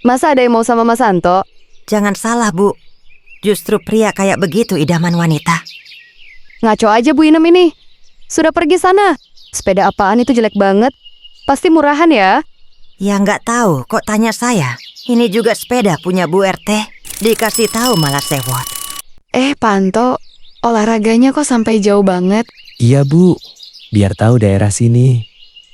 Masa ada yang mau sama Mas Anto? Jangan salah, Bu. Justru pria kayak begitu idaman wanita. Ngaco aja Bu Inem ini. Sudah pergi sana. Sepeda apaan itu jelek banget. Pasti murahan ya? Ya nggak tahu, kok tanya saya. Ini juga sepeda punya Bu RT. Dikasih tahu malah sewot. Pak Anto, olahraganya kok sampai jauh banget? Iya Bu, biar tahu daerah sini.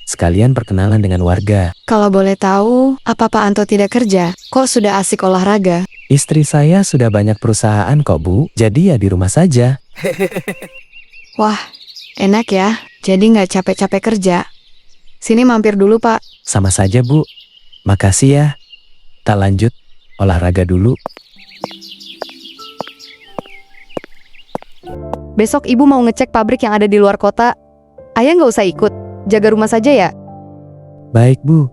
Sekalian perkenalan dengan warga. Kalau boleh tahu, apa Pak Anto tidak kerja? Kok sudah asik olahraga? Istri saya sudah banyak perusahaan kok Bu, jadi ya di rumah saja. Wah, enak ya. Jadi nggak capek-capek kerja. Sini mampir dulu Pak. Sama saja Bu, makasih ya. Tak lanjut, olahraga dulu. Besok Ibu mau ngecek pabrik yang ada di luar kota. Ayah nggak usah ikut, jaga rumah saja ya. Baik Bu,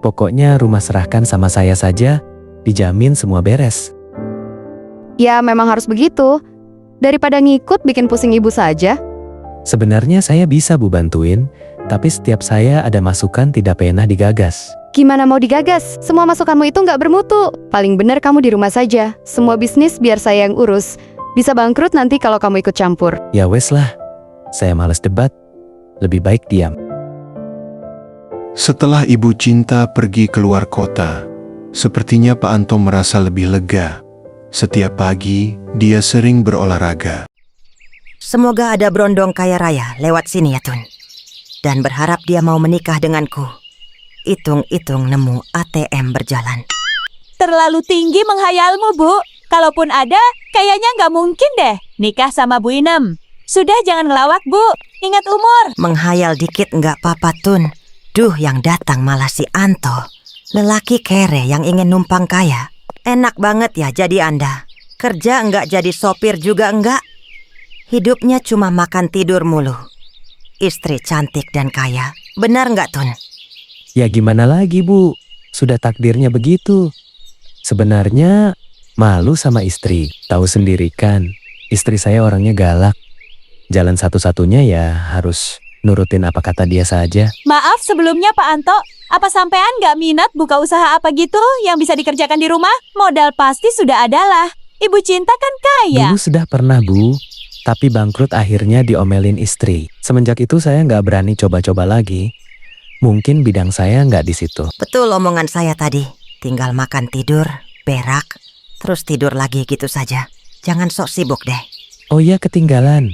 pokoknya rumah serahkan sama saya saja, dijamin semua beres. Ya memang harus begitu. Daripada ngikut bikin pusing Ibu saja. Sebenarnya saya bisa Bu bantuin, tapi setiap saya ada masukan tidak pernah digagas. Gimana mau digagas? Semua masukanmu itu nggak bermutu. Paling benar kamu di rumah saja. Semua bisnis biar saya yang urus. Bisa bangkrut nanti kalau kamu ikut campur. Ya wes lah, saya malas debat. Lebih baik diam. Setelah Ibu Cinta pergi keluar kota, sepertinya Pak Anto merasa lebih lega. Setiap pagi, dia sering berolahraga. Semoga ada berondong kaya raya lewat sini ya Tun. Dan berharap dia mau menikah denganku. Hitung-hitung nemu ATM berjalan. Terlalu tinggi menghayalmu, Bu. Kalaupun ada, kayaknya nggak mungkin deh nikah sama Bu Inem. Sudah jangan ngelawak, Bu. Ingat umur. Menghayal dikit nggak apa-apa Tun. Duh, yang datang malah si Anto. Lelaki kere yang ingin numpang kaya. Enak banget ya jadi Anda. Kerja nggak jadi sopir juga enggak. Hidupnya cuma makan tidur mulu. Istri cantik dan kaya. Benar nggak Tun? Ya gimana lagi Bu, sudah takdirnya begitu. Sebenarnya malu sama istri, tahu sendiri kan. Istri saya orangnya galak. Jalan satu-satunya ya harus nurutin apa kata dia saja. Maaf sebelumnya Pak Anto. Apa sampean nggak minat buka usaha apa gitu yang bisa dikerjakan di rumah? Modal pasti sudah ada lah. Ibu Cinta kan kaya. Dulu sudah pernah Bu, tapi bangkrut akhirnya diomelin istri. Semenjak itu saya nggak berani coba-coba lagi. Mungkin bidang saya nggak di situ. Betul omongan saya tadi. Tinggal makan tidur, berak, terus tidur lagi gitu saja. Jangan sok sibuk deh. Oh iya ketinggalan.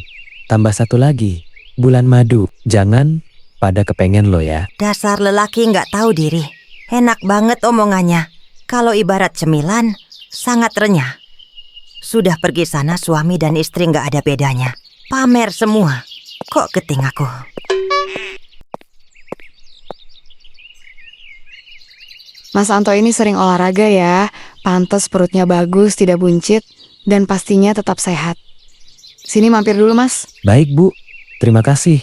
Tambah satu lagi, bulan madu. Jangan pada kepengen lo ya. Dasar lelaki nggak tahu diri. Enak banget omongannya. Kalau ibarat cemilan, sangat renyah. Sudah pergi sana suami dan istri nggak ada bedanya. Pamer semua. Kok keting aku? Mas Anto ini sering olahraga ya. Pantes perutnya bagus, tidak buncit. Dan pastinya tetap sehat. Sini mampir dulu Mas. Baik Bu, terima kasih.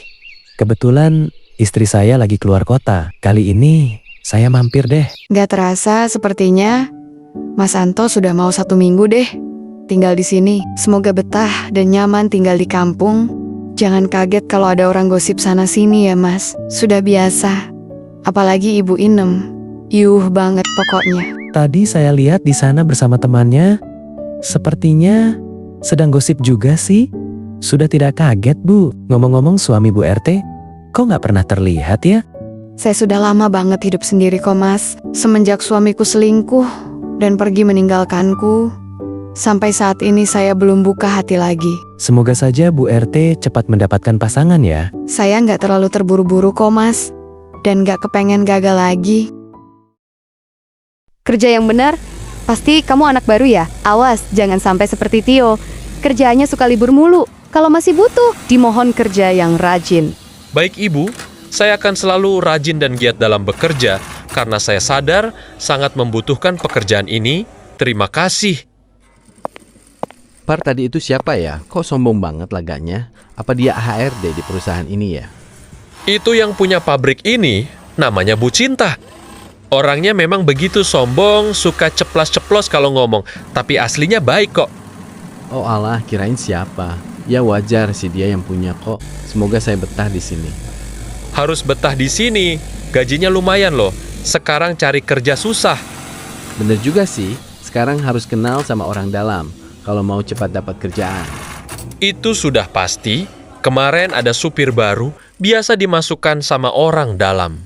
Kebetulan istri saya lagi keluar kota. Kali ini saya mampir deh. Gak terasa sepertinya Mas Anto sudah mau 1 minggu deh tinggal di sini. Semoga betah dan nyaman tinggal di kampung. Jangan kaget kalau ada orang gosip sana sini ya Mas. Sudah biasa. Apalagi Ibu Inem. Yuh banget pokoknya. Tadi saya lihat di sana bersama temannya. Sepertinya sedang gosip juga sih. Sudah tidak kaget Bu. Ngomong-ngomong suami Bu RT, kok nggak pernah terlihat ya? Saya sudah lama banget hidup sendiri kok Mas. Semenjak suamiku selingkuh dan pergi meninggalkanku, sampai saat ini saya belum buka hati lagi. Semoga saja Bu RT cepat mendapatkan pasangan ya. Saya nggak terlalu terburu-buru kok Mas. Dan nggak kepengen gagal lagi. Kerja yang benar. Pasti kamu anak baru ya? Awas, jangan sampai seperti Tio. Kerjaannya suka libur mulu. Kalau masih butuh, dimohon kerja yang rajin. Baik Ibu, saya akan selalu rajin dan giat dalam bekerja karena saya sadar sangat membutuhkan pekerjaan ini. Terima kasih. Par, tadi itu siapa ya? Kok sombong banget laganya? Apa dia HRD di perusahaan ini ya? Itu yang punya pabrik ini, namanya Bu Cinta. Orangnya memang begitu sombong, suka ceplas-ceplos kalau ngomong, tapi aslinya baik kok. Oh alah, kirain siapa? Ya wajar sih dia yang punya kok. Semoga saya betah di sini. Harus betah di sini, gajinya lumayan loh. Sekarang cari kerja susah. Bener juga sih, sekarang harus kenal sama orang dalam kalau mau cepat dapat kerjaan. Itu sudah pasti. Kemarin ada supir baru, biasa dimasukkan sama orang dalam.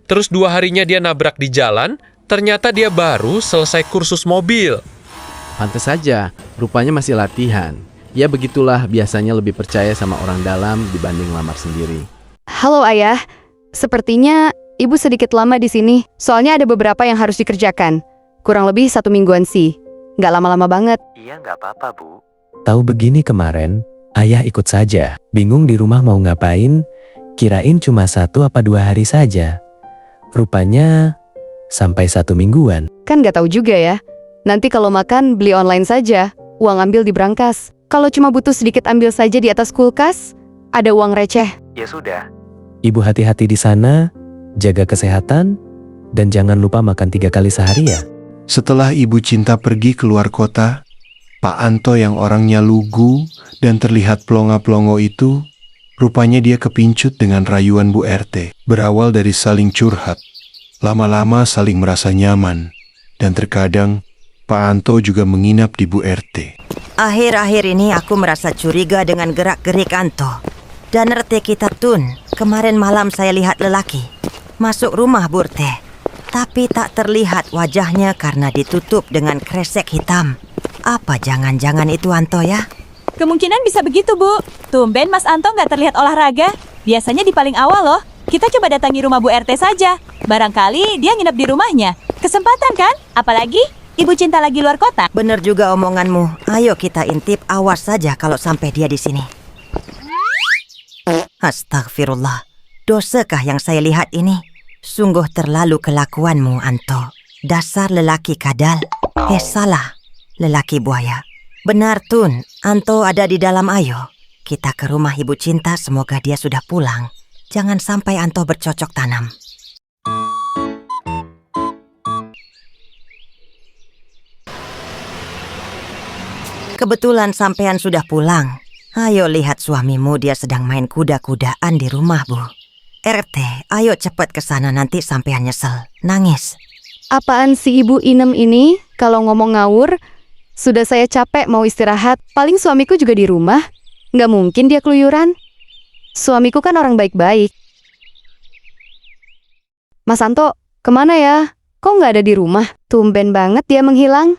Terus 2 harinya dia nabrak di jalan, ternyata dia baru selesai kursus mobil. Pantes saja, rupanya masih latihan. Ya begitulah, biasanya lebih percaya sama orang dalam dibanding lamar sendiri. Halo ayah, sepertinya ibu sedikit lama di sini. Soalnya ada beberapa yang harus dikerjakan. Kurang lebih 1 mingguan sih. Nggak lama-lama banget. Iya nggak apa-apa bu. Tahu begini kemarin, ayah ikut saja. Bingung di rumah mau ngapain, kirain cuma 1 apa 2 hari saja. Rupanya sampai 1 mingguan. Kan nggak tahu juga ya. Nanti kalau makan beli online saja. Uang ambil di brankas. Kalau cuma butuh sedikit ambil saja di atas kulkas. Ada uang receh. Ya sudah. Ibu hati-hati di sana, jaga kesehatan, dan jangan lupa makan 3 kali sehari ya. Setelah Ibu Cinta pergi keluar kota, Pak Anto yang orangnya lugu dan terlihat plonga-plongo itu, rupanya dia kepincut dengan rayuan Bu RT. Berawal dari saling curhat, lama-lama saling merasa nyaman, dan terkadang Pak Anto juga menginap di Bu RT. Akhir-akhir ini aku merasa curiga dengan gerak-gerik Anto. Dan RT kita Tun, kemarin malam saya lihat lelaki masuk rumah Bu RT. Tapi tak terlihat wajahnya karena ditutup dengan kresek hitam. Apa jangan-jangan itu Anto ya? Kemungkinan bisa begitu, Bu. Tumben Mas Anto nggak terlihat olahraga. Biasanya di paling awal loh. Kita coba datangi rumah Bu RT saja. Barangkali dia nginep di rumahnya. Kesempatan kan? Apalagi Ibu Cinta lagi luar kota. Bener juga omonganmu. Ayo kita intip, awas saja kalau sampai dia di sini. Astagfirullah. Dosakah yang saya lihat ini? Sungguh terlalu kelakuanmu, Anto. Dasar lelaki kadal. Salah. Lelaki buaya. Benar, Tun. Anto ada di dalam. Ayo. Kita ke rumah Ibu Cinta, semoga dia sudah pulang. Jangan sampai Anto bercocok tanam. Kebetulan sampean sudah pulang. Ayo lihat suamimu, dia sedang main kuda-kudaan di rumah, Bu. RT, ayo cepat ke sana, nanti sampean nyesel. Nangis. Apaan si Ibu Inem ini? Kalau ngomong ngawur, sudah saya capek mau istirahat. Paling suamiku juga di rumah. Nggak mungkin dia keluyuran. Suamiku kan orang baik-baik. Mas Anto, kemana ya? Kok nggak ada di rumah? Tumben banget dia menghilang.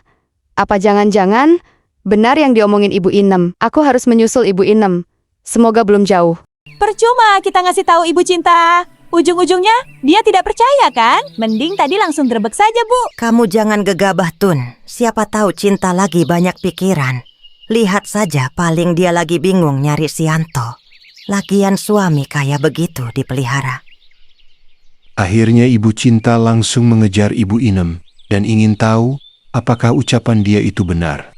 Apa jangan-jangan benar yang diomongin Ibu Inem? Aku harus menyusul Ibu Inem. Semoga belum jauh. Percuma kita ngasih tahu Ibu Cinta. Ujung-ujungnya dia tidak percaya kan? Mending tadi langsung grebek saja, Bu. Kamu jangan gegabah, Tun. Siapa tahu Cinta lagi banyak pikiran. Lihat saja, paling dia lagi bingung nyari si Anto. Lagian suami kayak begitu dipelihara. Akhirnya Ibu Cinta langsung mengejar Ibu Inem dan ingin tahu apakah ucapan dia itu benar.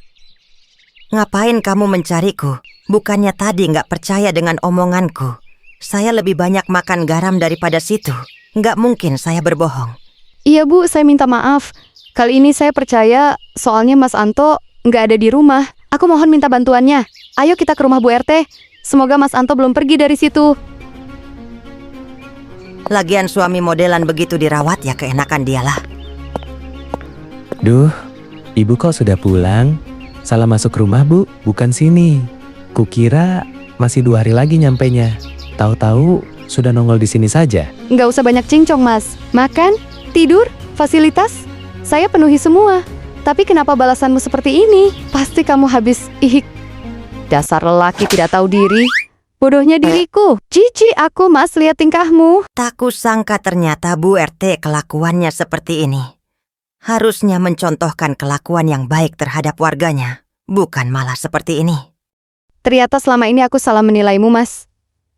Ngapain kamu mencariku? Bukannya tadi nggak percaya dengan omonganku. Saya lebih banyak makan garam daripada situ. Nggak mungkin saya berbohong. Iya Bu, saya minta maaf. Kali ini saya percaya soalnya Mas Anto nggak ada di rumah. Aku mohon minta bantuannya. Ayo kita ke rumah Bu RT. Semoga Mas Anto belum pergi dari situ. Lagian suami modelan begitu dirawat ya keenakan dialah. Duh, ibu kok sudah pulang? Salah masuk rumah Bu, bukan sini. Kukira masih 2 hari lagi nyampenya. Tahu-tahu sudah nongol di sini saja. Nggak usah banyak cincong Mas. Makan, tidur, fasilitas, saya penuhi semua. Tapi kenapa balasanmu seperti ini? Pasti kamu habis ihik. Dasar lelaki tidak tahu diri. Bodohnya diriku. Cici aku Mas, lihat tingkahmu. Tak kusangka ternyata Bu RT kelakuannya seperti ini. Harusnya mencontohkan kelakuan yang baik terhadap warganya, bukan malah seperti ini. Ternyata selama ini aku salah menilaimu Mas.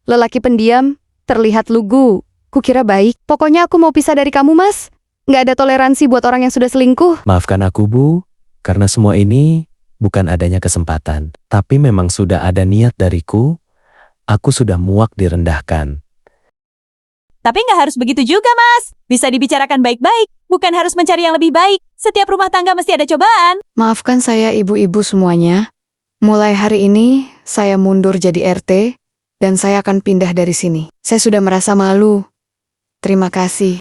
Lelaki pendiam, terlihat lugu. Kukira baik. Pokoknya aku mau pisah dari kamu Mas. Nggak ada toleransi buat orang yang sudah selingkuh. Maafkan aku Bu, karena semua ini bukan adanya kesempatan. Tapi memang sudah ada niat dariku. Aku sudah muak direndahkan. Tapi nggak harus begitu juga, Mas. Bisa dibicarakan baik-baik, bukan harus mencari yang lebih baik. Setiap rumah tangga mesti ada cobaan. Maafkan saya ibu-ibu semuanya. Mulai hari ini, saya mundur jadi RT, dan saya akan pindah dari sini. Saya sudah merasa malu. Terima kasih.